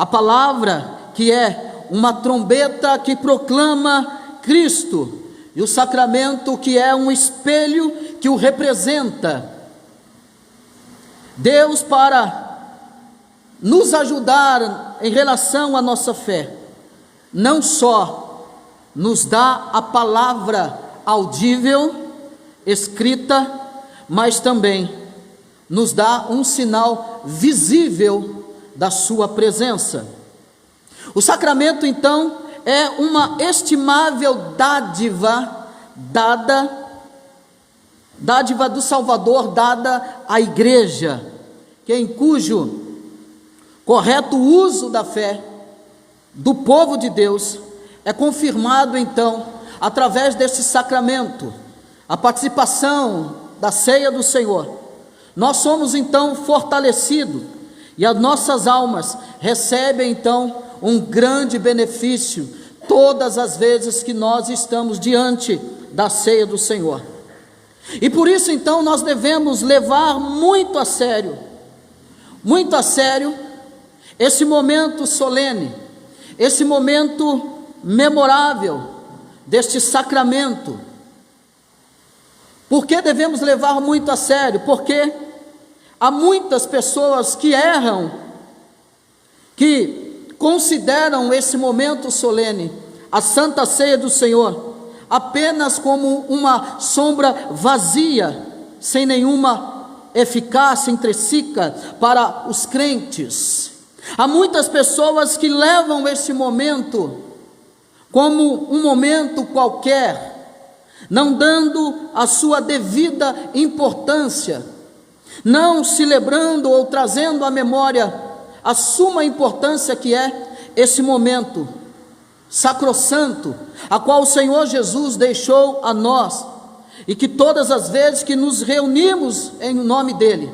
A palavra que é uma trombeta que proclama Cristo, e o sacramento que é um espelho que o representa. Deus, para nos ajudar em relação à nossa fé, não só nos dá a palavra audível, escrita, mas também nos dá um sinal visível da sua presença. O sacramento, então, é uma estimável dádiva dádiva do Salvador dada à igreja, em cujo correto uso da fé do povo de Deus é confirmado então através desse sacramento, a participação da ceia do Senhor. Nós somos então fortalecidos e as nossas almas recebem então um grande benefício todas as vezes que nós estamos diante da ceia do Senhor. E por isso então nós devemos levar muito a sério esse momento solene, esse momento memorável deste sacramento. Por que devemos levar muito a sério? Porque há muitas pessoas que erram, que consideram esse momento solene, a Santa Ceia do Senhor, apenas como uma sombra vazia, sem nenhuma eficácia intrínseca para os crentes. Há muitas pessoas que levam esse momento como um momento qualquer, não dando a sua devida importância, não celebrando ou trazendo à memória a suma importância que é esse momento sacrossanto, a qual o Senhor Jesus deixou a nós, e que todas as vezes que nos reunimos em nome dEle,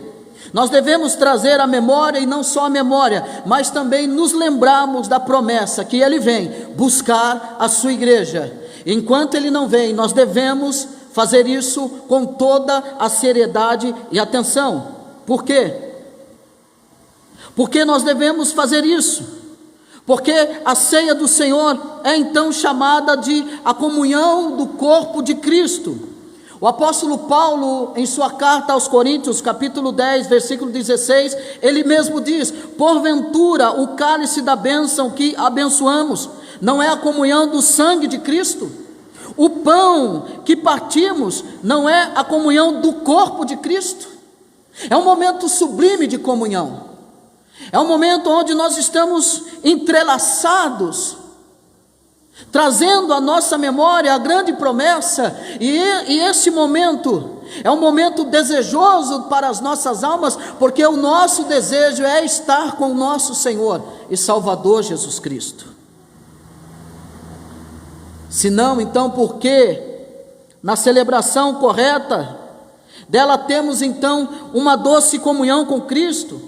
nós devemos trazer a memória, e não só a memória, mas também nos lembrarmos da promessa que Ele vem buscar a sua igreja. Enquanto Ele não vem, nós devemos fazer isso com toda a seriedade e atenção. Por quê? Porque nós devemos fazer isso? Porque a ceia do Senhor é então chamada de a comunhão do corpo de Cristo. O apóstolo Paulo, em sua carta aos Coríntios, capítulo 10, versículo 16, ele mesmo diz: porventura o cálice da bênção que abençoamos não é a comunhão do sangue de Cristo? O pão que partimos não é a comunhão do corpo de Cristo? É um momento sublime de comunhão. É um momento onde nós estamos entrelaçados, trazendo à nossa memória a grande promessa, e esse momento é um momento desejoso para as nossas almas, porque o nosso desejo é estar com o nosso Senhor e Salvador Jesus Cristo. Se não, então, porque na celebração correta dela temos então uma doce comunhão com Cristo,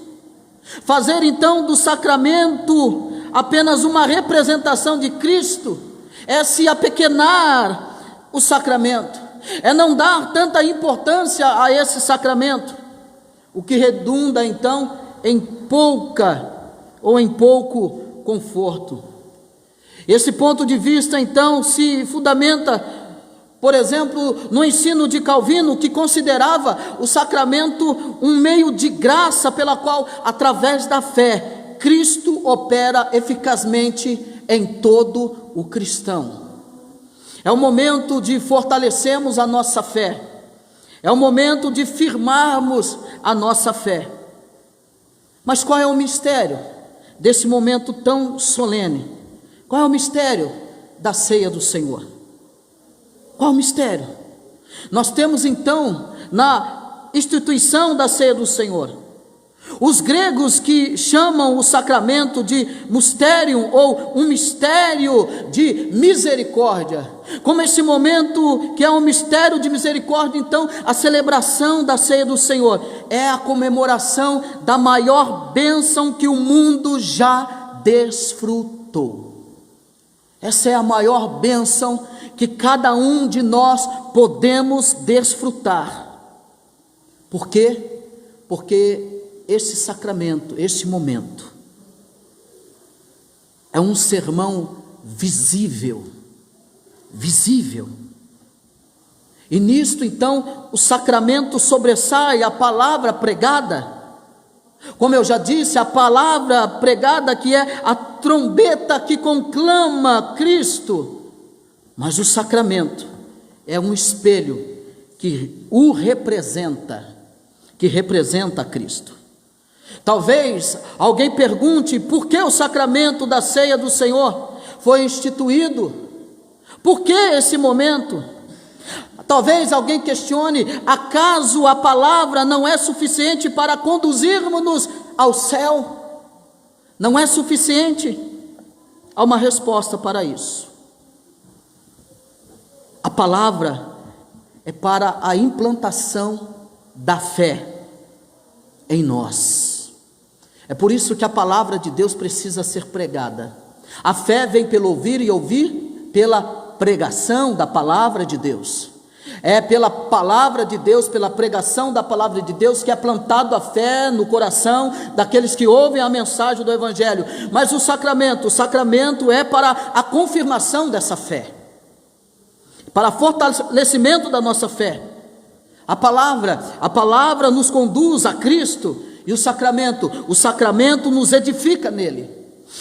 fazer então do sacramento apenas uma representação de Cristo é se apequenar o sacramento, é não dar tanta importância a esse sacramento, o que redunda então em pouca ou em pouco conforto. Esse ponto de vista então se fundamenta, por exemplo, no ensino de Calvino, que considerava o sacramento um meio de graça pela qual, através da fé, Cristo opera eficazmente em todo o cristão. É o momento de fortalecermos a nossa fé, é o momento de firmarmos a nossa fé. Mas qual é o mistério desse momento tão solene? Qual é o mistério da ceia do Senhor? Qual o mistério? Nós temos então na instituição da ceia do Senhor, os gregos que chamam o sacramento de mysterium, ou um mistério de misericórdia. Como esse momento que é um mistério de misericórdia, então a celebração da ceia do Senhor é a comemoração da maior bênção que o mundo já desfrutou. Essa é a maior bênção que cada um de nós podemos desfrutar. Por quê? Porque esse sacramento, esse momento, é um sermão visível, visível. E nisto então o sacramento sobressai a palavra pregada. Como eu já disse, a palavra pregada que é a trombeta que conclama Cristo. Mas o sacramento é um espelho que o representa, que representa Cristo. Talvez alguém pergunte por que o sacramento da ceia do Senhor foi instituído? Por que esse momento? Talvez alguém questione, acaso a palavra não é suficiente para conduzirmos-nos ao céu? Não é suficiente? Há uma resposta para isso. A palavra é para a implantação da fé em nós. É por isso que a palavra de Deus precisa ser pregada. A fé vem pelo ouvir e ouvir pela pregação da palavra de Deus. É pela palavra de Deus, pela pregação da palavra de Deus que é plantado a fé no coração daqueles que ouvem a mensagem do Evangelho. Mas o sacramento é para a confirmação dessa fé, para fortalecimento da nossa fé. A palavra nos conduz a Cristo, e o sacramento nos edifica nele.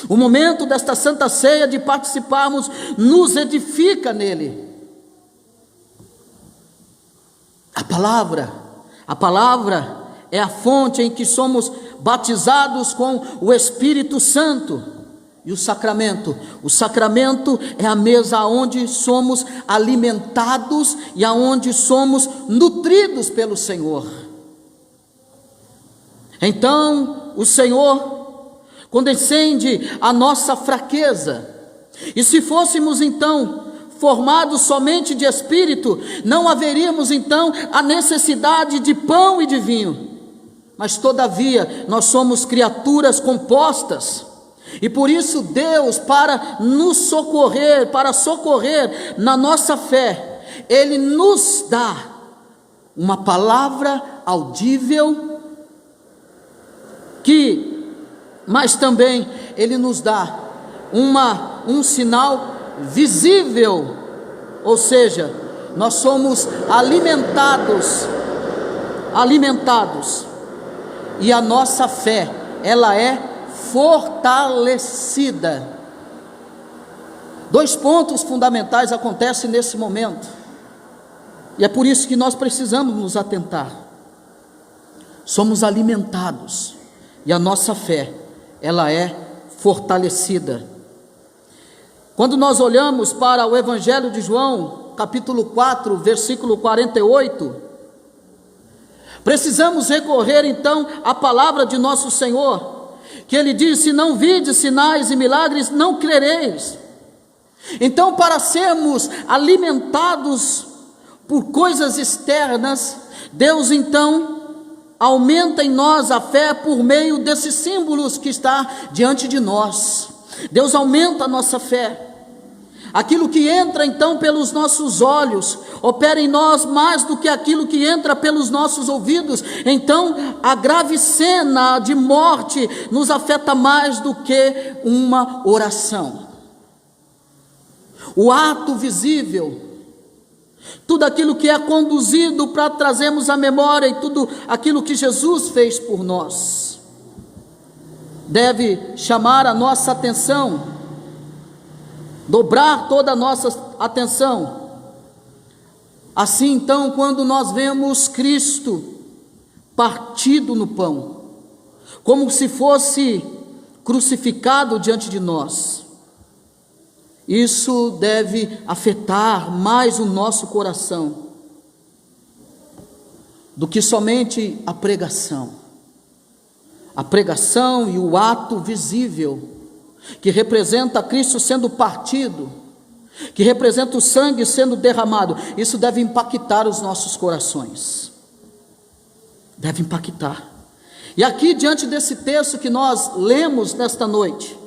O momento desta Santa Ceia de participarmos nos edifica nele. A palavra é a fonte em que somos batizados com o Espírito Santo. E o sacramento é a mesa onde somos alimentados e aonde somos nutridos pelo Senhor. Então, o Senhor condescende a nossa fraqueza. E se fôssemos então formados somente de Espírito, não haveríamos então a necessidade de pão e de vinho. Mas todavia, nós somos criaturas compostas. E por isso Deus, para nos socorrer, para socorrer na nossa fé, Ele nos dá uma palavra audível, mas também Ele nos dá um sinal visível, ou seja, nós somos alimentados, e a nossa fé, ela é fortalecida. 2 pontos fundamentais acontecem nesse momento, e é por isso que nós precisamos nos atentar. Somos alimentados, e a nossa fé, ela é fortalecida. Quando nós olhamos para o Evangelho de João, capítulo 4, versículo 48, precisamos recorrer então à palavra de nosso Senhor, que Ele diz: se não vides sinais e milagres, não crereis. Então, para sermos alimentados por coisas externas, Deus então aumenta em nós a fé por meio desses símbolos que está diante de nós. Deus aumenta a nossa fé. Aquilo que entra então pelos nossos olhos opera em nós mais do que aquilo que entra pelos nossos ouvidos. Então a grave cena de morte nos afeta mais do que uma oração. O ato visível, tudo aquilo que é conduzido para trazermos à memória e tudo aquilo que Jesus fez por nós, deve chamar a nossa atenção, dobrar toda a nossa atenção. Assim então, quando nós vemos Cristo partido no pão, como se fosse crucificado diante de nós, isso deve afetar mais o nosso coração do que somente a pregação. A pregação e o ato visível que representa Cristo sendo partido, que representa o sangue sendo derramado, isso deve impactar os nossos corações, deve impactar. E aqui, diante desse texto que nós lemos nesta noite,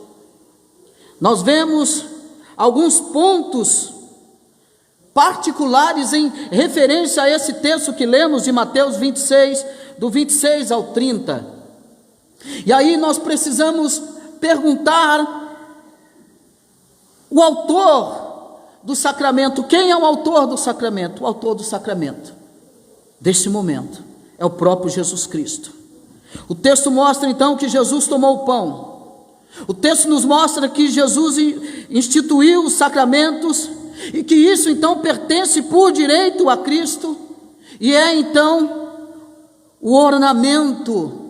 nós vemos alguns pontos particulares em referência a esse texto que lemos de Mateus 26, do 26 ao 30. E aí nós precisamos perguntar O autor do sacramento, quem é o autor do sacramento? O autor do sacramento, desse momento, é o próprio Jesus Cristo. O texto mostra então que Jesus tomou o pão. O texto nos mostra que Jesus instituiu os sacramentos e que isso então pertence por direito a Cristo e é então o ornamento.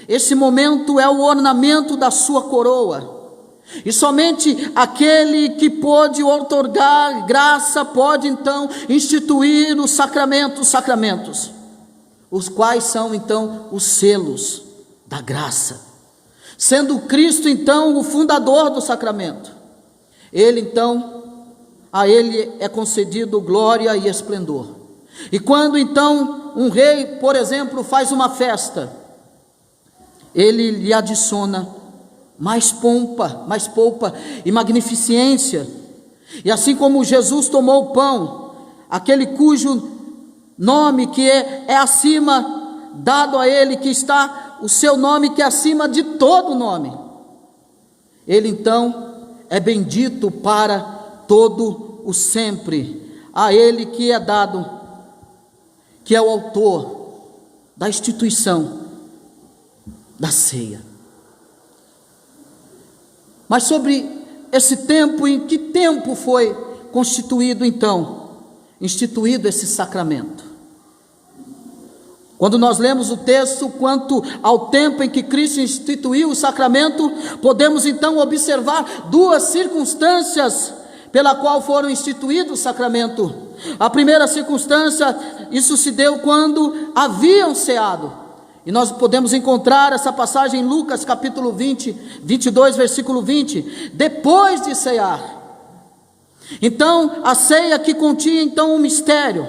Esse momento é o ornamento da sua coroa. E somente aquele que pode outorgar graça pode então instituir os sacramentos, os quais são então os selos da graça. Sendo Cristo então o fundador do sacramento, ele então, a ele é concedido glória e esplendor. E quando então um rei, por exemplo, faz uma festa, ele lhe adiciona mais pompa e magnificência. E assim como Jesus tomou o pão, aquele cujo nome que é acima, dado a ele, que está o seu nome que é acima de todo nome, ele então é bendito para todo o sempre. A ele que é dado, que é o autor da instituição da ceia. Mas sobre esse tempo, em que tempo foi constituído então, instituído esse sacramento? Quando nós lemos o texto quanto ao tempo em que Cristo instituiu o sacramento, podemos então observar duas circunstâncias pela qual foram instituídos o sacramento. A primeira circunstância, isso se deu quando haviam ceado. E nós podemos encontrar essa passagem em Lucas capítulo 22, versículo 20, depois de cear. Então, a ceia que continha então um mistério,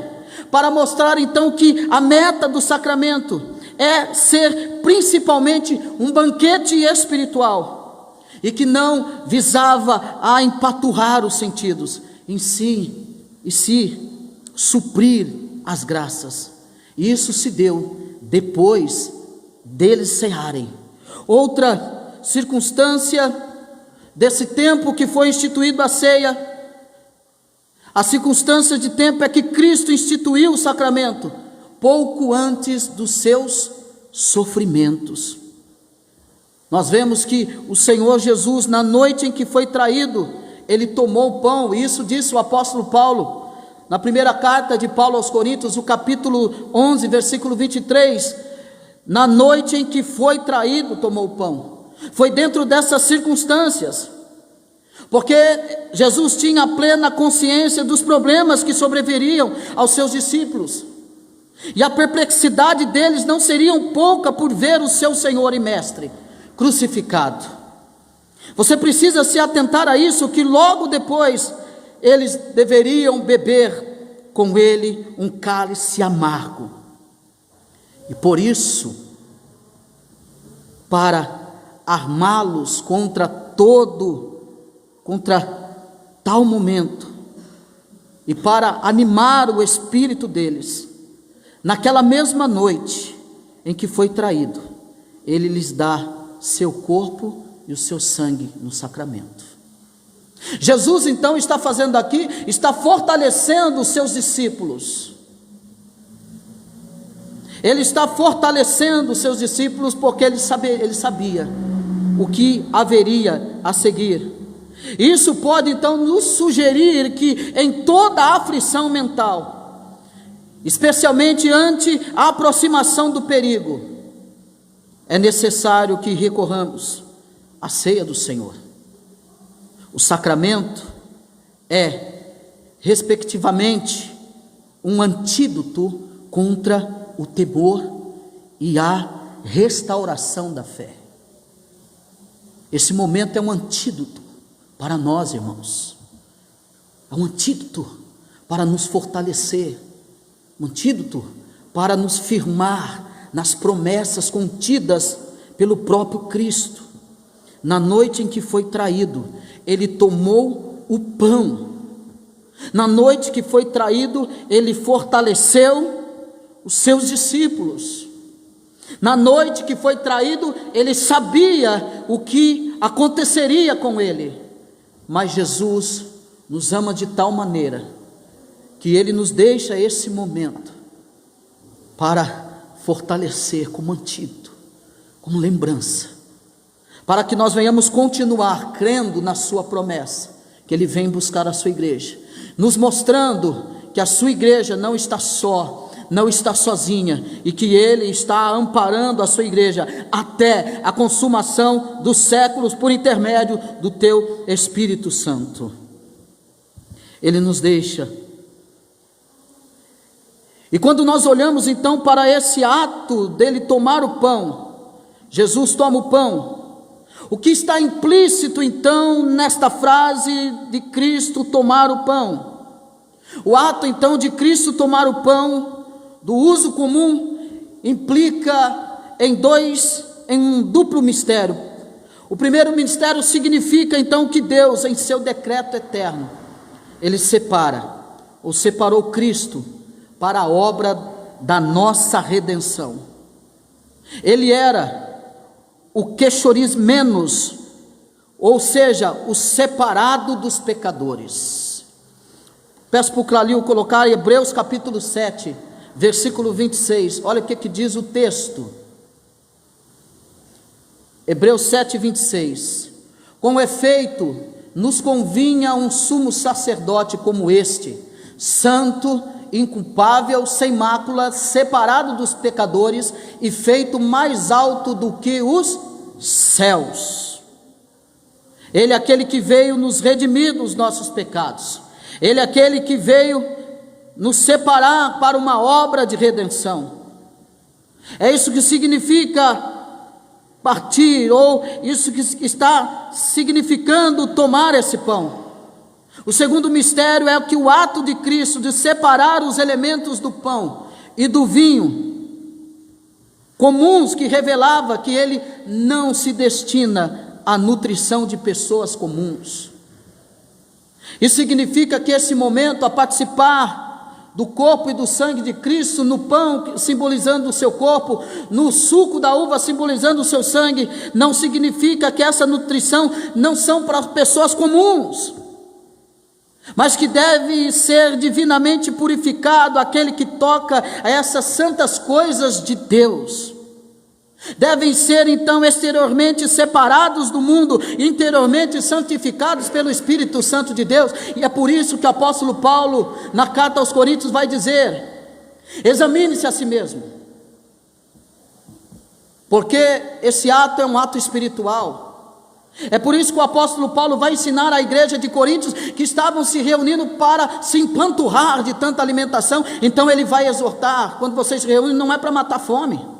para mostrar então que a meta do sacramento é ser principalmente um banquete espiritual, e que não visava a empaturrar os sentidos, em si suprir as graças. E isso se deu depois deles cearem. Outra circunstância desse tempo que foi instituído a ceia, a circunstância de tempo é que Cristo instituiu o sacramento pouco antes dos seus sofrimentos. Nós vemos que o Senhor Jesus, na noite em que foi traído, ele tomou o pão, e isso disse o apóstolo Paulo, na primeira carta de Paulo aos Coríntios, o capítulo 11, versículo 23, na noite em que foi traído, tomou o pão. Foi dentro dessas circunstâncias, porque Jesus tinha plena consciência dos problemas que sobreviriam aos seus discípulos, e a perplexidade deles não seria pouca por ver o seu Senhor e Mestre crucificado. Você precisa se atentar a isso, que logo depois eles deveriam beber com ele um cálice amargo. E por isso, para armá-los contra tal momento, e para animar o espírito deles, naquela mesma noite em que foi traído, ele lhes dá seu corpo e o seu sangue no sacramento. Jesus então está fazendo aqui, está fortalecendo os seus discípulos. Ele está fortalecendo os seus discípulos porque ele sabia o que haveria a seguir. Isso pode então nos sugerir que em toda a aflição mental, especialmente ante a aproximação do perigo, é necessário que recorramos à ceia do Senhor. O sacramento é, respectivamente, um antídoto contra o temor e a restauração da fé. Esse momento é um antídoto para nós, irmãos. É um antídoto para nos fortalecer, um antídoto para nos firmar nas promessas contidas pelo próprio Cristo. Na noite em que foi traído, ele tomou o pão. Na noite que foi traído, ele fortaleceu os seus discípulos. Na noite que foi traído, ele sabia o que aconteceria com ele. Mas Jesus nos ama de tal maneira que Ele nos deixa esse momento para fortalecer como antídoto, como lembrança, para que nós venhamos continuar crendo na sua promessa, que Ele vem buscar a sua igreja, nos mostrando que a sua igreja não está só, não está sozinha, e que Ele está amparando a sua igreja até a consumação dos séculos, por intermédio do teu Espírito Santo. Ele nos deixa. E quando nós olhamos então para esse ato dele tomar o pão, Jesus toma o pão, o que está implícito então nesta frase de Cristo tomar o pão? O ato então de Cristo tomar o pão, do uso comum, implica em um duplo mistério. O primeiro mistério significa então que Deus, em seu decreto eterno, Ele separou Cristo para a obra da nossa redenção. Ele era o queixoriz menos, ou seja, o separado dos pecadores. Peço para o Clalil colocar Hebreus capítulo 7, versículo 26, olha o que diz o texto. Hebreus 7, 26. Com efeito, nos convinha um sumo sacerdote como este, santo, inculpável, sem mácula, separado dos pecadores e feito mais alto do que os céus. Ele é aquele que veio nos redimir dos nossos pecados. Ele é aquele que veio nos separar para uma obra de redenção. É isso que significa partir, ou isso que está significando tomar esse pão. O segundo mistério é que o ato de Cristo de separar os elementos do pão e do vinho comuns, que revelava que Ele não se destina à nutrição de pessoas comuns. Isso significa que esse momento, a participar do corpo e do sangue de Cristo, no pão simbolizando o seu corpo, no suco da uva simbolizando o seu sangue, não significa que essa nutrição não são para pessoas comuns, mas que deve ser divinamente purificado aquele que toca a essas santas coisas de Deus. Devem ser então exteriormente separados do mundo, interiormente santificados pelo Espírito Santo de Deus. E é por isso que o apóstolo Paulo, na carta aos Coríntios, vai dizer: examine-se a si mesmo, porque esse ato é um ato espiritual. É por isso que o apóstolo Paulo vai ensinar à igreja de Coríntios, que estavam se reunindo para se empanturrar de tanta alimentação. Então ele vai exortar: quando vocês se reúnem, não é para matar fome.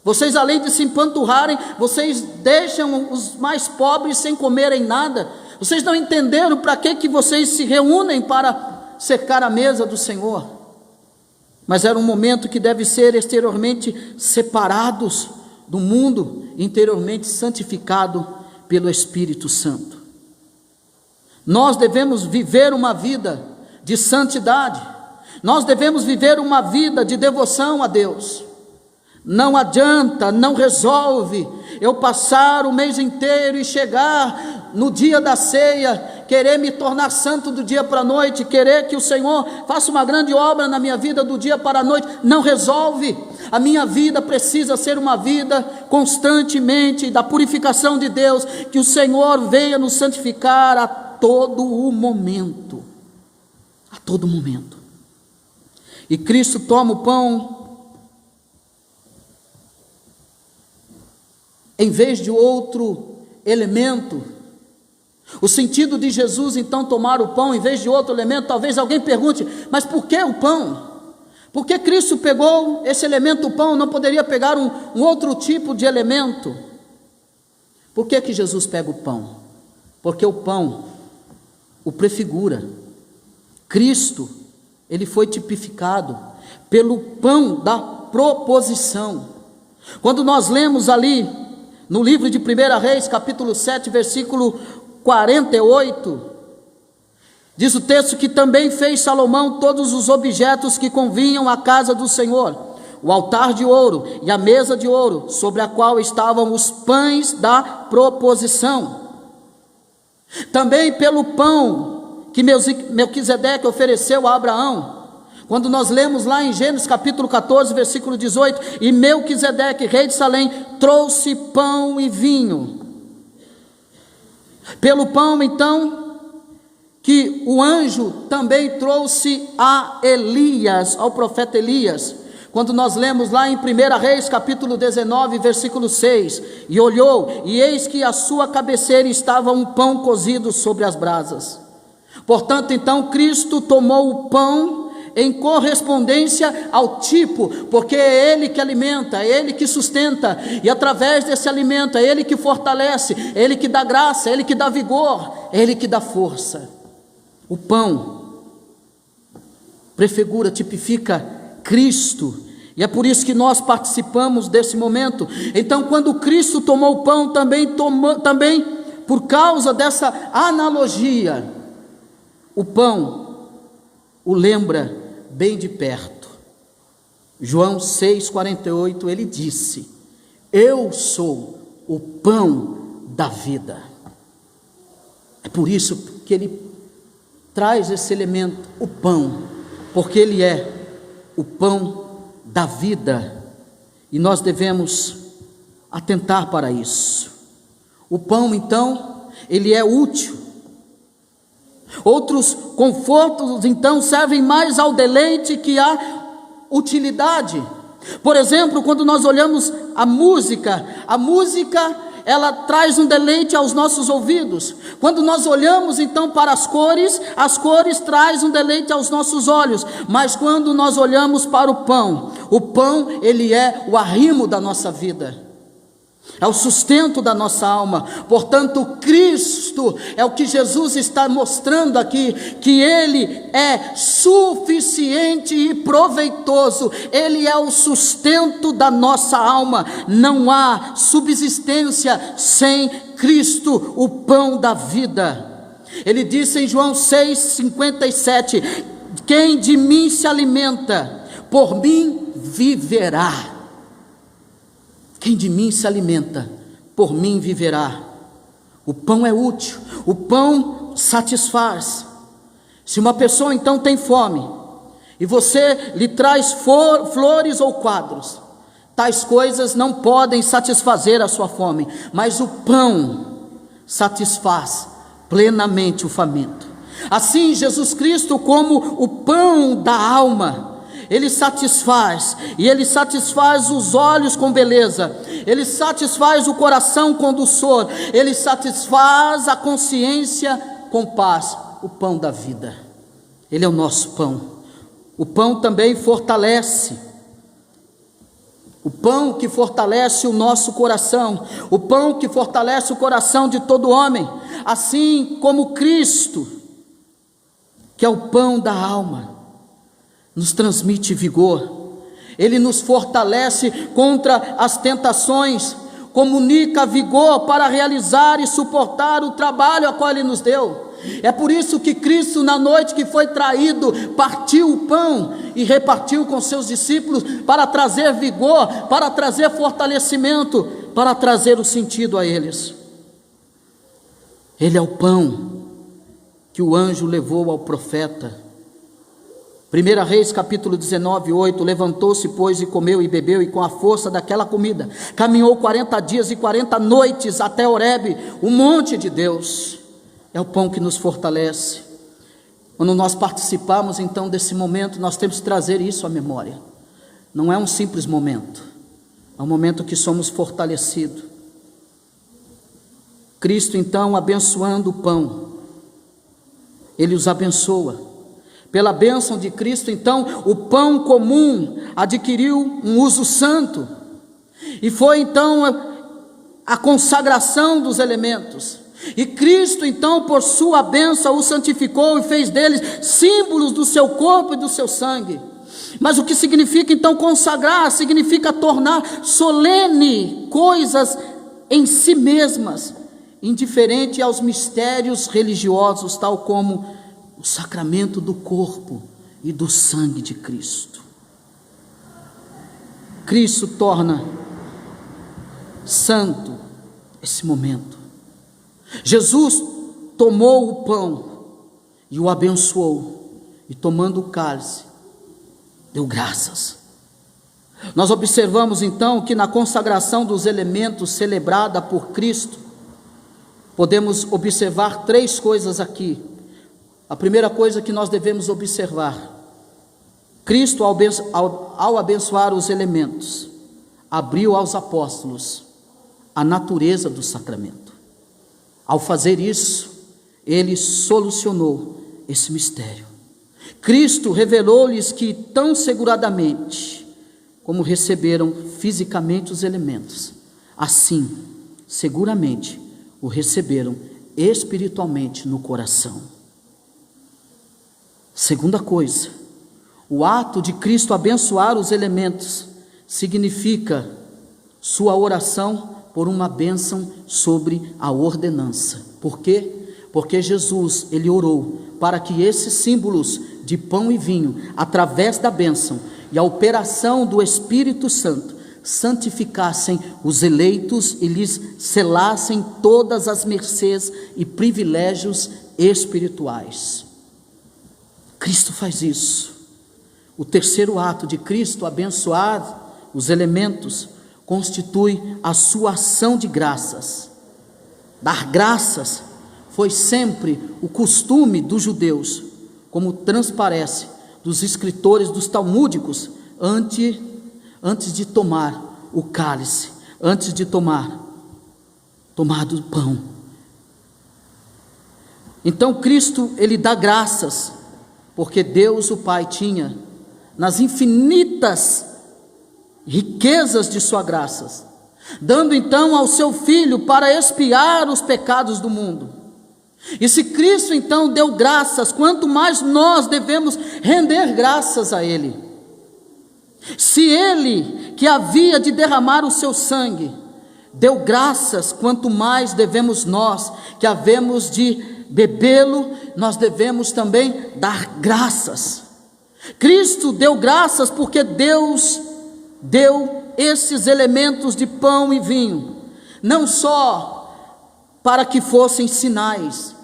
Vocês, além de se empanturrarem, vocês deixam os mais pobres sem comerem nada. Vocês não entenderam para que vocês se reúnem para cercar a mesa do Senhor. Mas era um momento que deve ser exteriormente separados do mundo, interiormente santificado pelo Espírito Santo. Nós devemos viver uma vida de santidade. Nós devemos viver uma vida de devoção a Deus. Não adianta, não resolve eu passar o mês inteiro e chegar no dia da ceia, querer me tornar santo do dia para a noite, querer que o Senhor faça uma grande obra na minha vida do dia para a noite. Não resolve. A minha vida precisa ser uma vida constantemente da purificação de Deus, que o Senhor venha nos santificar a todo o momento. A todo momento. E Cristo toma o pão em vez de outro elemento. O sentido de Jesus então tomar o pão em vez de outro elemento, talvez alguém pergunte: mas por que o pão? Por que Cristo pegou esse elemento, o pão, não poderia pegar um outro tipo de elemento? Por que Jesus pega o pão? Porque o pão o prefigura. Cristo, ele foi tipificado pelo pão da proposição. Quando nós lemos ali no livro de 1 Reis, capítulo 7, versículo 48, diz o texto que também fez Salomão todos os objetos que convinham à casa do Senhor: o altar de ouro e a mesa de ouro, sobre a qual estavam os pães da proposição. Também pelo pão que Melquisedeque ofereceu a Abraão. Quando nós lemos lá em Gênesis capítulo 14, versículo 18, e Melquisedeque, rei de Salém, trouxe pão e vinho. Pelo pão, então, que o anjo também trouxe a Elias, ao profeta Elias. Quando nós lemos lá em 1 Reis capítulo 19, versículo 6, e olhou, e eis que à sua cabeceira estava um pão cozido sobre as brasas. Portanto, então, Cristo tomou o pão em correspondência ao tipo, porque é Ele que alimenta, é Ele que sustenta, e através desse alimento, é Ele que fortalece, é Ele que dá graça, é Ele que dá vigor, é Ele que dá força. O pão prefigura, tipifica Cristo, e é por isso que nós participamos desse momento. Então, quando Cristo tomou o pão, também por causa dessa analogia, o pão o lembra bem de perto. João 6,48, ele disse: eu sou o pão da vida. É por isso que ele traz esse elemento, o pão, porque ele é o pão da vida, e nós devemos atentar para isso. O pão, então, ele é útil. Outros confortos, então, servem mais ao deleite que à utilidade. Por exemplo, quando nós olhamos a música ela traz um deleite aos nossos ouvidos. Quando nós olhamos então para as cores traz um deleite aos nossos olhos. Mas quando nós olhamos para o pão ele é o arrimo da nossa vida, é o sustento da nossa alma. Portanto, Cristo é o que Jesus está mostrando aqui, que Ele é suficiente e proveitoso, Ele é o sustento da nossa alma. Não há subsistência sem Cristo, o pão da vida. Ele disse em João 6,57: quem de mim se alimenta, por mim viverá. Quem de mim se alimenta, por mim viverá. O pão é útil, o pão satisfaz. Se uma pessoa então tem fome, e você lhe traz flores ou quadros, tais coisas não podem satisfazer a sua fome, mas o pão satisfaz plenamente o faminto. Assim, Jesus Cristo, como o pão da alma, Ele satisfaz, e Ele satisfaz os olhos com beleza, Ele satisfaz o coração com doçor, Ele satisfaz a consciência com paz. O pão da vida, Ele é o nosso pão. O pão também fortalece, o pão que fortalece o nosso coração, o pão que fortalece o coração de todo homem, assim como Cristo, que é o pão da alma, nos transmite vigor, Ele nos fortalece contra as tentações, comunica vigor para realizar e suportar o trabalho a qual Ele nos deu. É por isso que Cristo, na noite que foi traído, partiu o pão e repartiu com seus discípulos, para trazer vigor, para trazer fortalecimento, para trazer o sentido a eles. Ele é o pão que o anjo levou ao profeta. 1 Reis capítulo 19, 8, levantou-se, pois, e comeu e bebeu, e com a força daquela comida, caminhou 40 dias e 40 noites até Horebe, o monte de Deus. É o pão que nos fortalece. Quando nós participamos então desse momento, nós temos que trazer isso à memória. Não é um simples momento, é um momento que somos fortalecidos. Cristo então, abençoando o pão, Ele os abençoa. Pela bênção de Cristo, então, o pão comum adquiriu um uso santo, e foi então a consagração dos elementos, e Cristo então, por sua bênção, o santificou e fez deles símbolos do seu corpo e do seu sangue. Mas o que significa então consagrar? Significa tornar solene coisas em si mesmas, indiferente aos mistérios religiosos, tal como o sacramento do corpo e do sangue de Cristo. Cristo torna santo esse momento. Jesus tomou o pão e o abençoou, e tomando o cálice, deu graças. Nós observamos então que na consagração dos elementos celebrada por Cristo, podemos observar 3 coisas aqui. A primeira coisa que nós devemos observar: Cristo, ao abençoar os elementos, abriu aos apóstolos a natureza do sacramento. Ao fazer isso, ele solucionou esse mistério. Cristo revelou-lhes que tão seguradamente como receberam fisicamente os elementos, assim, seguramente, o receberam espiritualmente no coração. Segunda coisa, o ato de Cristo abençoar os elementos significa sua oração por uma bênção sobre a ordenança. Por quê? Porque Jesus, ele orou para que esses símbolos de pão e vinho, através da bênção e a operação do Espírito Santo, santificassem os eleitos e lhes selassem todas as mercês e privilégios espirituais. Cristo faz isso. O terceiro ato de Cristo, abençoar os elementos, constitui a sua ação de graças. Dar graças foi sempre o costume dos judeus, como transparece dos escritores dos talmúdicos, antes de tomar o cálice, antes de tomar do pão. Então Cristo, ele dá graças, porque Deus o Pai tinha, nas infinitas riquezas de sua graça, dando então ao seu Filho para expiar os pecados do mundo. E se Cristo então deu graças, quanto mais nós devemos render graças a Ele. Se Ele, que havia de derramar o seu sangue, deu graças, quanto mais devemos nós, que havemos de bebê-lo, nós devemos também dar graças. Cristo deu graças porque Deus deu esses elementos de pão e vinho, não só para que fossem sinais,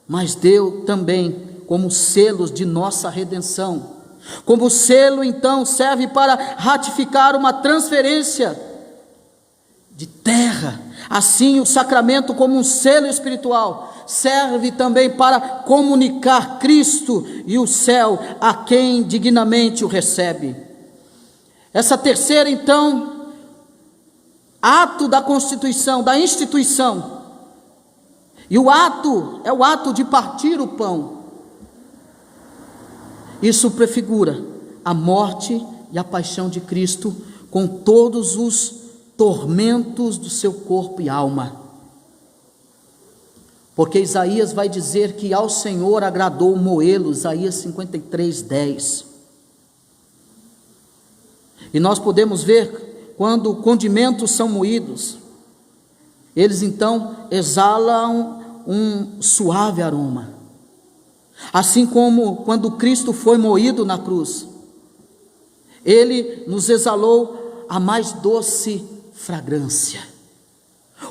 mas deu também como selos de nossa redenção. Como selo então serve para ratificar uma transferência de terra, assim o sacramento como um selo espiritual serve também para comunicar Cristo e o céu a quem dignamente o recebe. Essa terceira então, ato da constituição, da instituição, e o ato é o ato de partir o pão. Isso prefigura a morte e a paixão de Cristo com todos os tormentos do seu corpo e alma. Porque Isaías vai dizer que ao Senhor agradou moê-lo, Isaías 53:10. E nós podemos ver quando condimentos são moídos, eles então exalam um suave aroma. Assim como quando Cristo foi moído na cruz, Ele nos exalou a mais doce fragrância.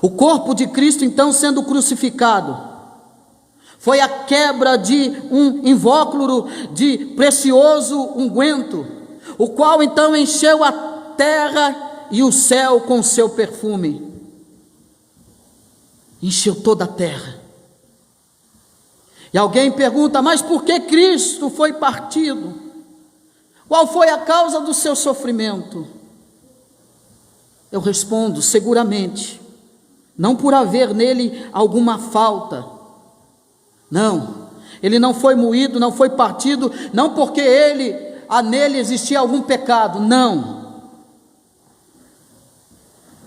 O corpo de Cristo então sendo crucificado, foi a quebra de um invólucro de precioso unguento, o qual então encheu a terra e o céu com seu perfume. Encheu toda a terra. E alguém pergunta, mas por que Cristo foi partido? Qual foi a causa do seu sofrimento? Eu respondo, seguramente, não por haver nele alguma falta. Não, ele não foi moído, não foi partido, não porque nele existia algum pecado, não.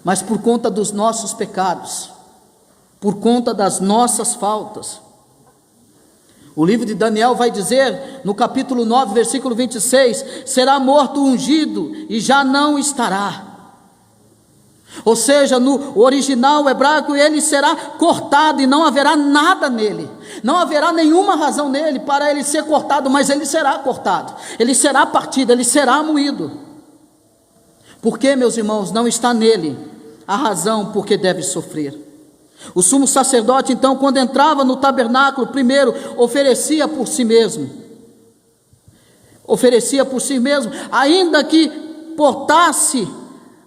Mas por conta dos nossos pecados, por conta das nossas faltas. O livro de Daniel vai dizer, no capítulo 9, versículo 26, será morto ungido e já não estará. Ou seja, no original hebraico, ele será cortado e não haverá nada nele. Não haverá nenhuma razão nele para ele ser cortado, mas ele será cortado. Ele será partido, ele será moído. Por que, meus irmãos, não está nele a razão por que deve sofrer? O sumo sacerdote, então, quando entrava no tabernáculo, primeiro oferecia por si mesmo. Oferecia por si mesmo, ainda que portasse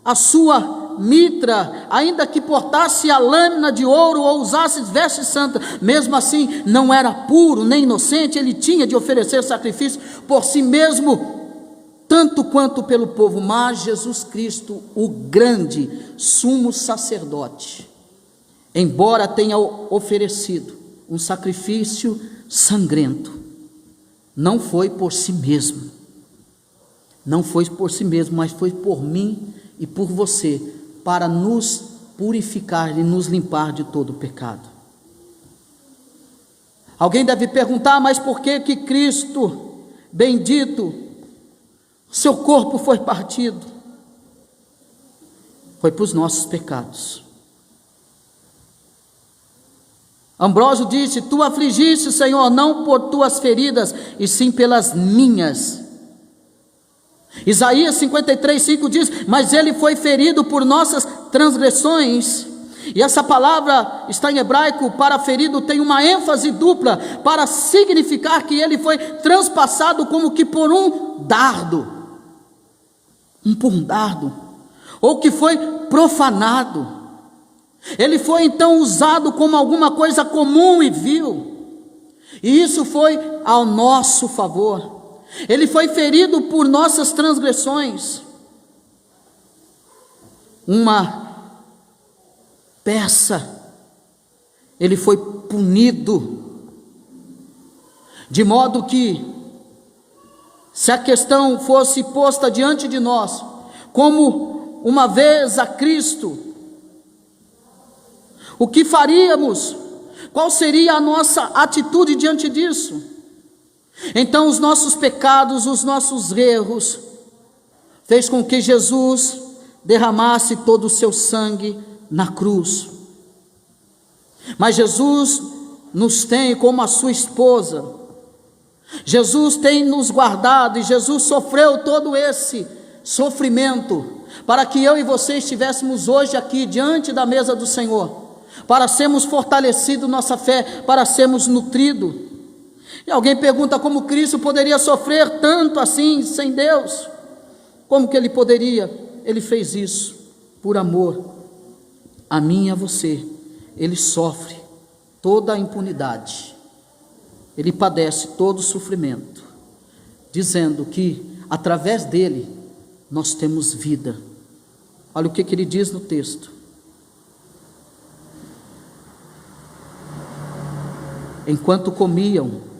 a sua mitra, ainda que portasse a lâmina de ouro ou usasse vestes santas, mesmo assim não era puro nem inocente, ele tinha de oferecer sacrifício por si mesmo, tanto quanto pelo povo. Mas Jesus Cristo, o grande sumo sacerdote, embora tenha oferecido um sacrifício sangrento, não foi por si mesmo, não foi por si mesmo, mas foi por mim e por você, para nos purificar e nos limpar de todo o pecado. Alguém deve perguntar, mas por que que Cristo, bendito, seu corpo foi partido? Foi para os nossos pecados. Ambrósio disse: tu afligiste, Senhor, não por tuas feridas, e sim pelas minhas. Isaías 53:5 diz: mas ele foi ferido por nossas transgressões. E essa palavra está em hebraico, para ferido, tem uma ênfase dupla, para significar que ele foi transpassado como que por um dardo, ou que foi profanado. Ele foi então usado como alguma coisa comum e vil, e isso foi ao nosso favor. Ele foi ferido por nossas transgressões, uma peça. Ele foi punido, de modo que, se a questão fosse posta diante de nós, como uma vez a Cristo, o que faríamos? Qual seria a nossa atitude diante disso? Então os nossos pecados, os nossos erros, fez com que Jesus derramasse todo o seu sangue na cruz. Mas Jesus nos tem como a sua esposa, Jesus tem nos guardado, e Jesus sofreu todo esse sofrimento, para que eu e você estivéssemos hoje aqui diante da mesa do Senhor, para sermos fortalecidos nossa fé, para sermos nutridos. E alguém pergunta como Cristo poderia sofrer tanto assim sem Deus? Como que ele poderia? Ele fez isso por amor a mim e a você. Ele sofre toda a impunidade, ele padece todo o sofrimento, dizendo que através dele nós temos vida. Olha o que ele diz no texto: enquanto comiam,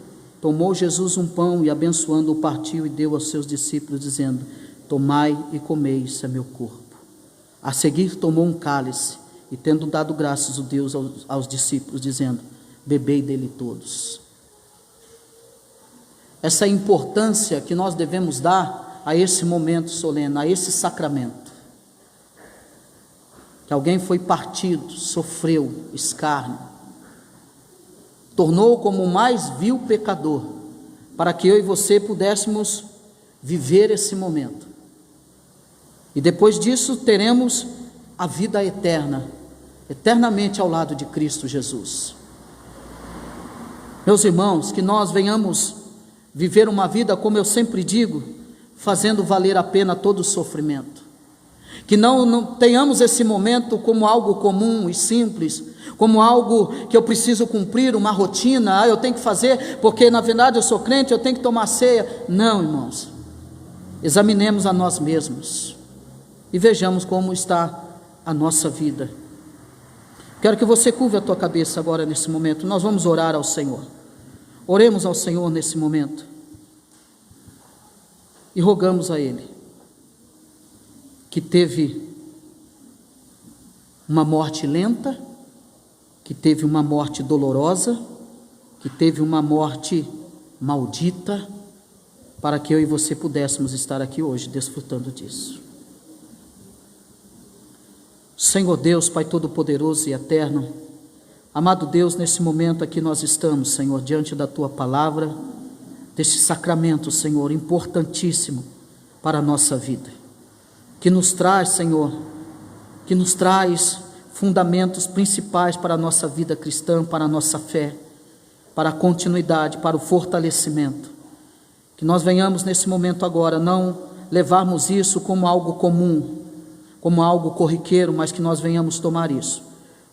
tomou Jesus um pão e, abençoando-o, partiu e deu aos seus discípulos, dizendo: tomai e comei, isso é meu corpo. A seguir tomou um cálice e, tendo dado graças a Deus aos discípulos, dizendo: bebei dele todos. Essa importância que nós devemos dar a esse momento solene, a esse sacramento. Que alguém foi partido, sofreu escárnio, tornou como o mais vil pecador, para que eu e você pudéssemos viver esse momento. E depois disso teremos a vida eterna, eternamente ao lado de Cristo Jesus. Meus irmãos, que nós venhamos viver uma vida, como eu sempre digo, fazendo valer a pena todo o sofrimento. Que não tenhamos esse momento como algo comum e simples, como algo que eu preciso cumprir, uma rotina, eu tenho que fazer, porque na verdade eu sou crente, eu tenho que tomar ceia. Não, irmãos, examinemos a nós mesmos e vejamos como está a nossa vida. Quero que você curve a tua cabeça agora nesse momento. Nós vamos orar ao Senhor. Oremos ao Senhor nesse momento e rogamos a Ele, que teve uma morte lenta, que teve uma morte dolorosa, que teve uma morte maldita, para que eu e você pudéssemos estar aqui hoje desfrutando disso. Senhor Deus, Pai Todo-Poderoso e Eterno, amado Deus, nesse momento aqui nós estamos, Senhor, diante da Tua Palavra, deste sacramento, Senhor, importantíssimo para a nossa vida, que nos traz, Senhor, que nos traz fundamentos principais para a nossa vida cristã, para a nossa fé, para a continuidade, para o fortalecimento. Que nós venhamos nesse momento agora não levarmos isso como algo comum, como algo corriqueiro, mas que nós venhamos tomar isso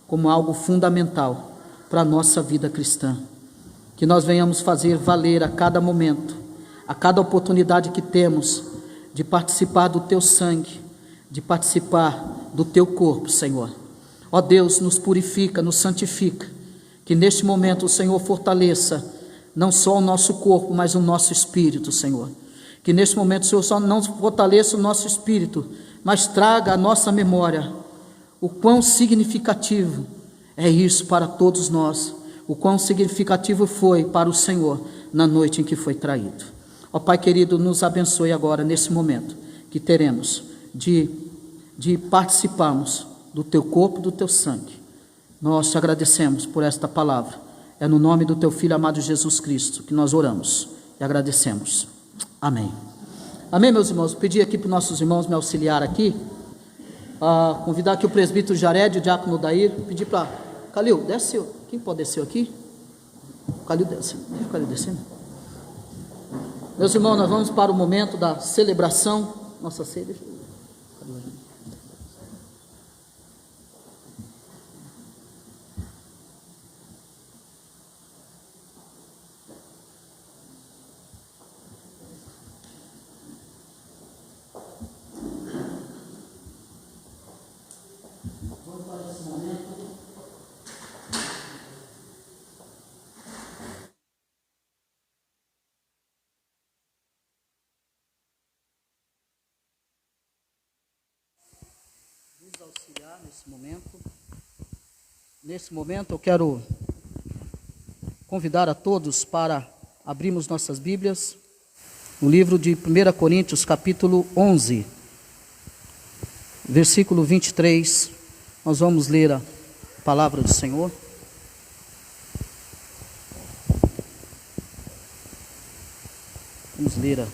como algo fundamental para a nossa vida cristã. Que nós venhamos fazer valer a cada momento, a cada oportunidade que temos de participar do Teu sangue, de participar do Teu corpo, Senhor. Ó Deus, nos purifica, nos santifica, que neste momento o Senhor fortaleça não só o nosso corpo, mas o nosso espírito, Senhor. Que neste momento o Senhor só não fortaleça o nosso espírito, mas traga à nossa memória o quão significativo é isso para todos nós, o quão significativo foi para o Senhor na noite em que foi traído. Ó Pai querido, nos abençoe agora nesse momento que teremos de participarmos do Teu corpo e do Teu sangue. Nós te agradecemos por esta palavra. É no nome do Teu Filho amado Jesus Cristo que nós oramos e agradecemos. Amém. Amém, meus irmãos. Vou pedir aqui para os nossos irmãos me auxiliar aqui. Convidar aqui o presbítero Jared, o diácono Dair. Pedir para... Calil, desce. Quem pode descer aqui? Calil, desce. Deixa o Calil descendo. Meus irmãos, nós vamos para o momento da celebração. Nossa ceia. Auxiliar nesse momento eu quero convidar a todos para abrirmos nossas Bíblias no livro de 1 Coríntios capítulo 11 versículo 23. Nós vamos ler a palavra do Senhor. Vamos ler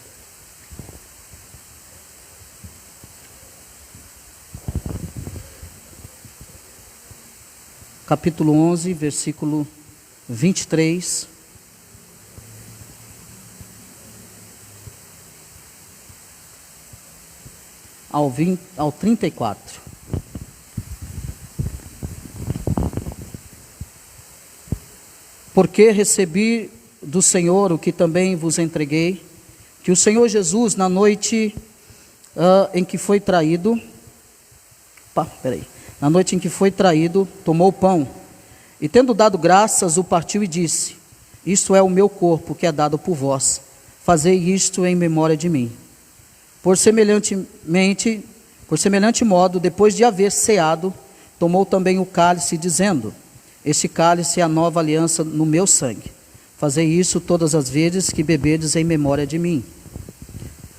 capítulo 11, versículo 23 ao 34. Porque recebi do Senhor o que também vos entreguei, que o Senhor Jesus, na noite em que foi traído, na noite em que foi traído, tomou o pão, e tendo dado graças, o partiu e disse: isto é o meu corpo, que é dado por vós, fazei isto em memória de mim. Por semelhante modo, depois de haver ceado, tomou também o cálice, dizendo: este cálice é a nova aliança no meu sangue. Fazei isso todas as vezes que beberdes em memória de mim.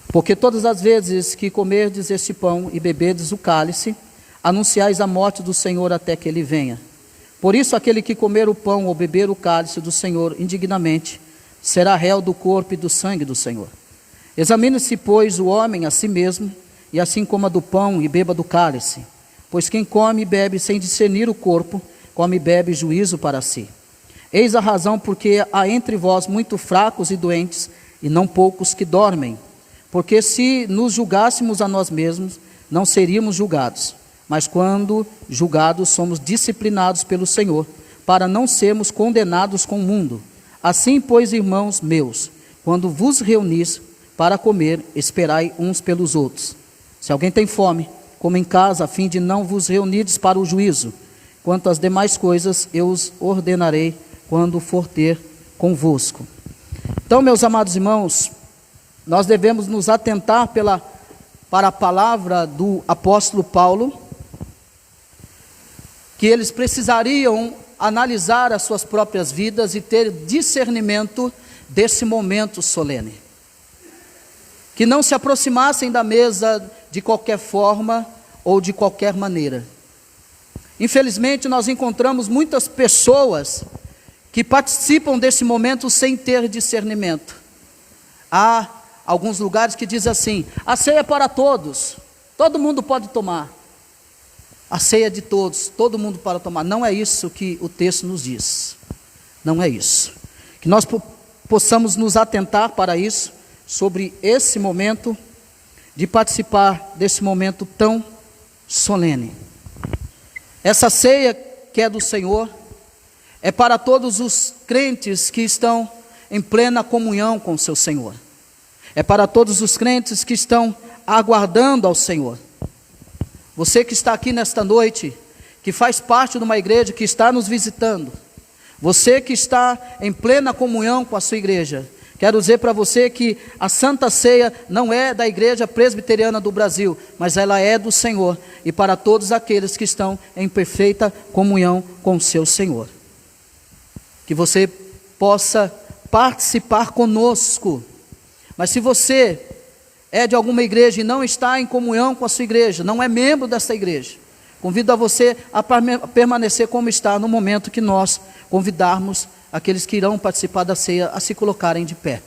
Porque todas as vezes que comerdes este pão e beberdes o cálice, anunciais a morte do Senhor até que Ele venha. Por isso, aquele que comer o pão ou beber o cálice do Senhor indignamente, será réu do corpo e do sangue do Senhor. Examine-se, pois, o homem a si mesmo, e assim coma do pão e beba do cálice. Pois quem come e bebe sem discernir o corpo, come e bebe juízo para si. Eis a razão porque há entre vós muito fracos e doentes, e não poucos que dormem. Porque se nos julgássemos a nós mesmos, não seríamos julgados. Mas quando julgados, somos disciplinados pelo Senhor, para não sermos condenados com o mundo. Assim, pois, irmãos meus, quando vos reunis para comer, esperai uns pelos outros. Se alguém tem fome, coma em casa, a fim de não vos reunirdes para o juízo. Quanto às demais coisas, eu os ordenarei quando for ter convosco. Então, meus amados irmãos, nós devemos nos atentar para a palavra do apóstolo Paulo, que eles precisariam analisar as suas próprias vidas e ter discernimento desse momento solene. Que não se aproximassem da mesa de qualquer forma ou de qualquer maneira. Infelizmente, nós encontramos muitas pessoas que participam desse momento sem ter discernimento. Há alguns lugares que dizem assim: a ceia é para todos, todo mundo pode tomar. a ceia de todos, todo mundo para tomar. Não é isso que o texto nos diz. Não é isso. Que nós possamos nos atentar para isso, sobre esse momento, de participar desse momento tão solene. Essa ceia que é do Senhor, é para todos os crentes que estão em plena comunhão com o seu Senhor. É para todos os crentes que estão aguardando ao Senhor. Você que está aqui nesta noite, que faz parte de uma igreja, que está nos visitando, você que está em plena comunhão com a sua igreja, quero dizer para você que a Santa Ceia não é da Igreja Presbiteriana do Brasil, mas ela é do Senhor, e para todos aqueles que estão em perfeita comunhão com o seu Senhor. Que você possa participar conosco. Mas se você é de alguma igreja e não está em comunhão com a sua igreja, não é membro dessa igreja, convido a você a permanecer como está no momento que nós convidarmos aqueles que irão participar da ceia a se colocarem de pé.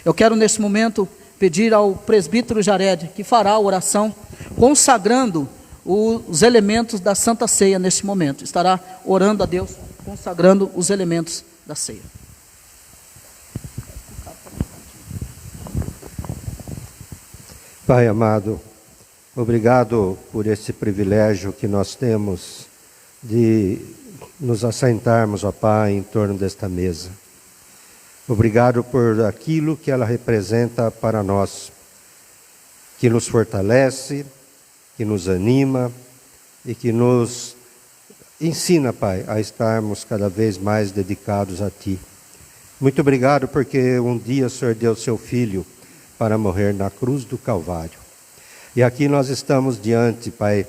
Eu quero nesse momento pedir ao presbítero Jared, que fará a oração consagrando os elementos da Santa Ceia nesse momento. Estará orando a Deus, consagrando os elementos da ceia. Pai amado, obrigado por esse privilégio que nós temos de nos assentarmos, ó Pai, em torno desta mesa. Obrigado por aquilo que ela representa para nós, que nos fortalece, que nos anima e que nos ensina, Pai, a estarmos cada vez mais dedicados a Ti. Muito obrigado porque um dia o Senhor deu seu Filho para morrer na cruz do Calvário. E aqui nós estamos diante, Pai,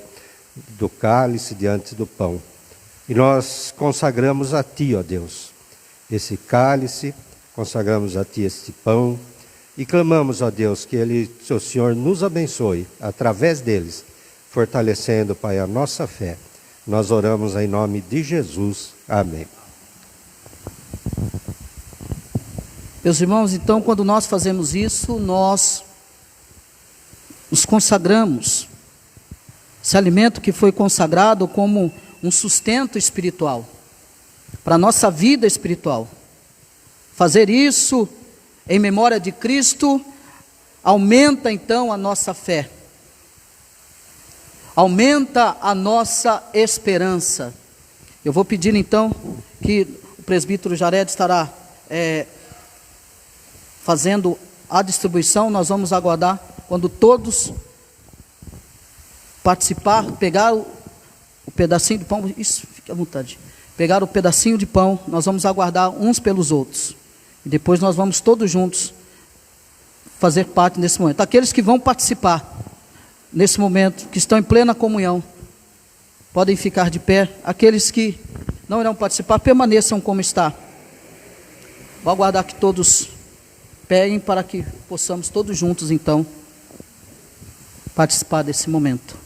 do cálice, diante do pão. E nós consagramos a Ti, ó Deus, esse cálice, consagramos a Ti este pão e clamamos, ó Deus, que o Senhor nos abençoe através deles, fortalecendo, Pai, a nossa fé. Nós oramos em nome de Jesus. Amém. Meus irmãos, então, quando nós fazemos isso, nós nos consagramos. Esse alimento que foi consagrado como um sustento espiritual, para a nossa vida espiritual. Fazer isso em memória de Cristo, aumenta então a nossa fé. Aumenta a nossa esperança. Eu vou pedir então que o presbítero Jared estará fazendo a distribuição. Nós vamos aguardar quando todos participar, pegar o pedacinho de pão, isso, fique à vontade, pegar o pedacinho de pão, nós vamos aguardar uns pelos outros, e depois nós vamos todos juntos fazer parte nesse momento. Aqueles que vão participar nesse momento, que estão em plena comunhão, podem ficar de pé. Aqueles que não irão participar, permaneçam como está. Vou aguardar que todos peguem para que possamos todos juntos então participar desse momento.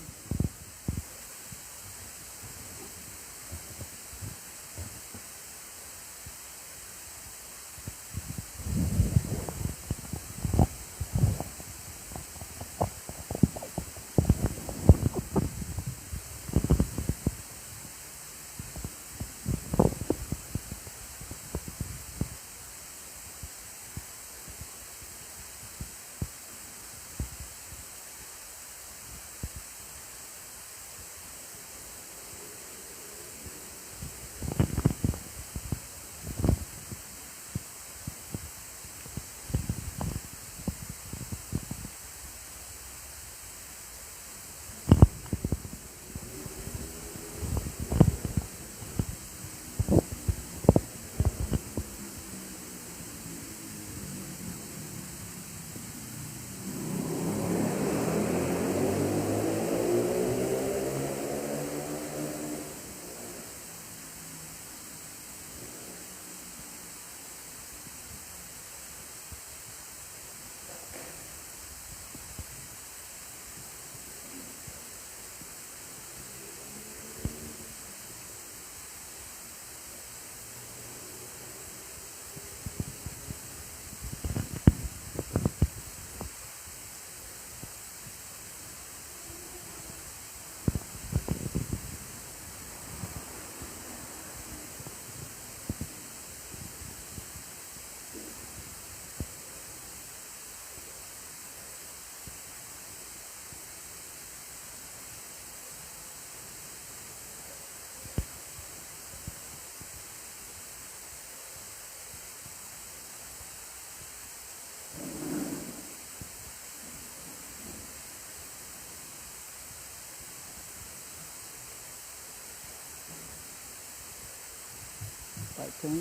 Pai, põe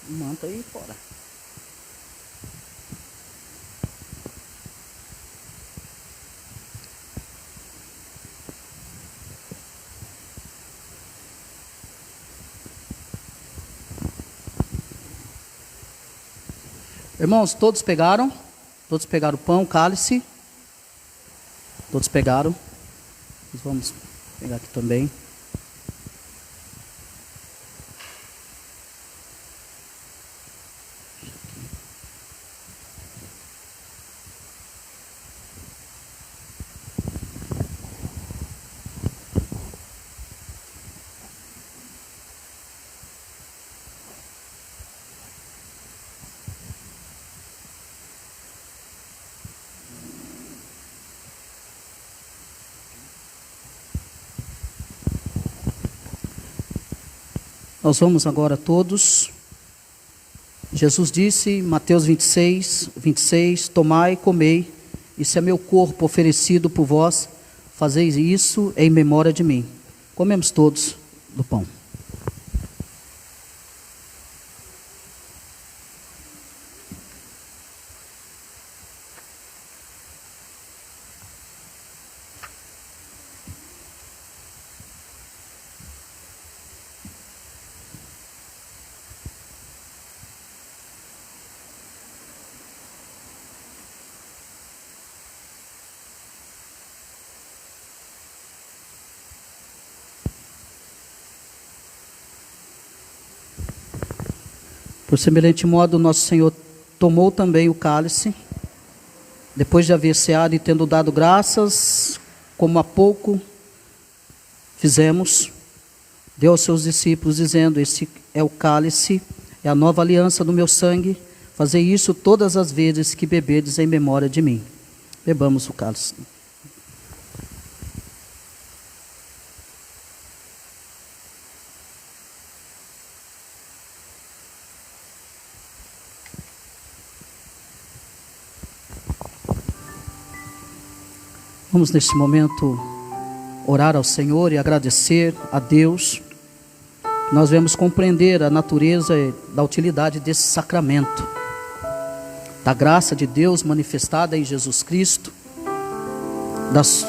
o manto aí fora. Irmãos, todos pegaram? Todos pegaram o pão, o cálice? Todos pegaram? Nós vamos pegar aqui também. Nós vamos agora todos. Jesus disse, Mateus 26, tomai e comei, isso é meu corpo oferecido por vós, fazeis isso em memória de mim. Comemos todos do pão. Por semelhante modo, nosso Senhor tomou também o cálice, depois de haver ceado e tendo dado graças, como há pouco fizemos, deu aos seus discípulos, dizendo, este é o cálice, é a nova aliança do meu sangue, fazei isso todas as vezes que beberdes em memória de mim. Bebamos o cálice. Vamos neste momento orar ao Senhor e agradecer a Deus. Nós vamos compreender a natureza e da utilidade desse sacramento, da graça de Deus manifestada em Jesus Cristo,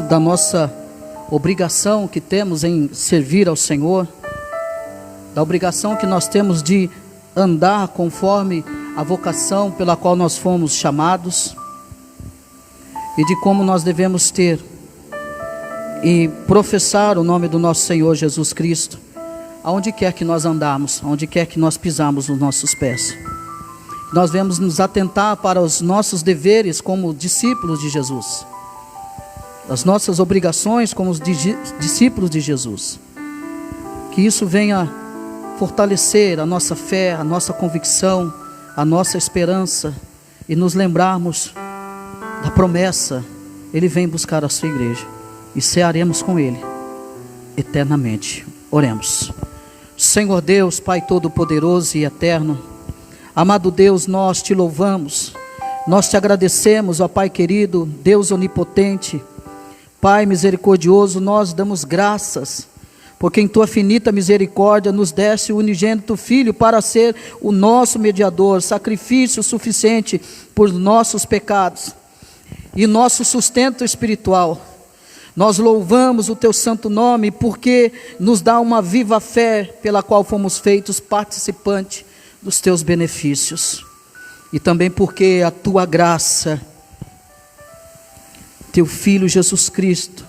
da nossa obrigação que temos em servir ao Senhor, da obrigação que nós temos de andar conforme a vocação pela qual nós fomos chamados, e de como nós devemos ter e professar o nome do nosso Senhor Jesus Cristo, aonde quer que nós andarmos, aonde quer que nós pisamos os nossos pés. Nós devemos nos atentar para os nossos deveres como discípulos de Jesus, as nossas obrigações como os discípulos de Jesus. Que isso venha fortalecer a nossa fé, a nossa convicção, a nossa esperança, e nos lembrarmos da promessa, Ele vem buscar a sua igreja, e cearemos com Ele eternamente. Oremos. Senhor Deus, Pai Todo-Poderoso e Eterno, amado Deus, nós te louvamos, nós te agradecemos, ó Pai querido, Deus onipotente, Pai misericordioso, nós damos graças, porque em tua infinita misericórdia nos deste o unigênito Filho para ser o nosso mediador, sacrifício suficiente por nossos pecados e nosso sustento espiritual. Nós louvamos o teu santo nome, porque nos dá uma viva fé, pela qual fomos feitos participantes dos teus benefícios, e também porque a tua graça, teu Filho Jesus Cristo,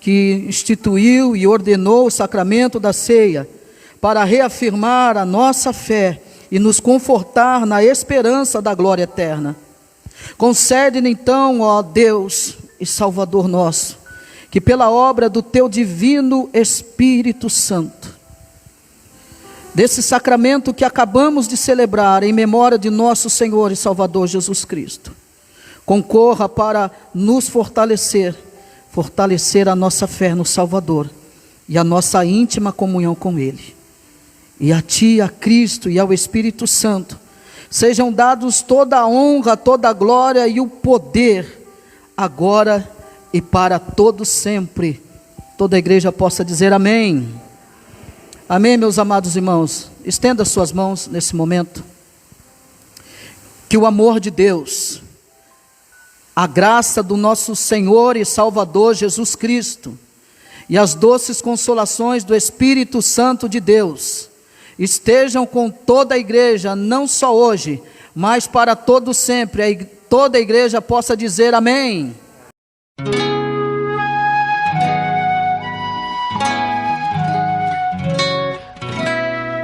que instituiu e ordenou o sacramento da ceia, para reafirmar a nossa fé e nos confortar na esperança da glória eterna. Concede-nos então, ó Deus e Salvador nosso, que pela obra do teu divino Espírito Santo, desse sacramento que acabamos de celebrar em memória de nosso Senhor e Salvador Jesus Cristo, concorra para nos fortalecer a nossa fé no Salvador e a nossa íntima comunhão com Ele. E a Ti, a Cristo e ao Espírito Santo sejam dados toda a honra, toda a glória e o poder, agora e para todo sempre. Toda a igreja possa dizer amém. Amém, meus amados irmãos. estenda suas mãos nesse momento. Que o amor de Deus, a graça do nosso Senhor e Salvador Jesus Cristo e as doces consolações do Espírito Santo de Deus estejam com toda a igreja, não só hoje, mas para todo sempre. Toda a igreja possa dizer amém.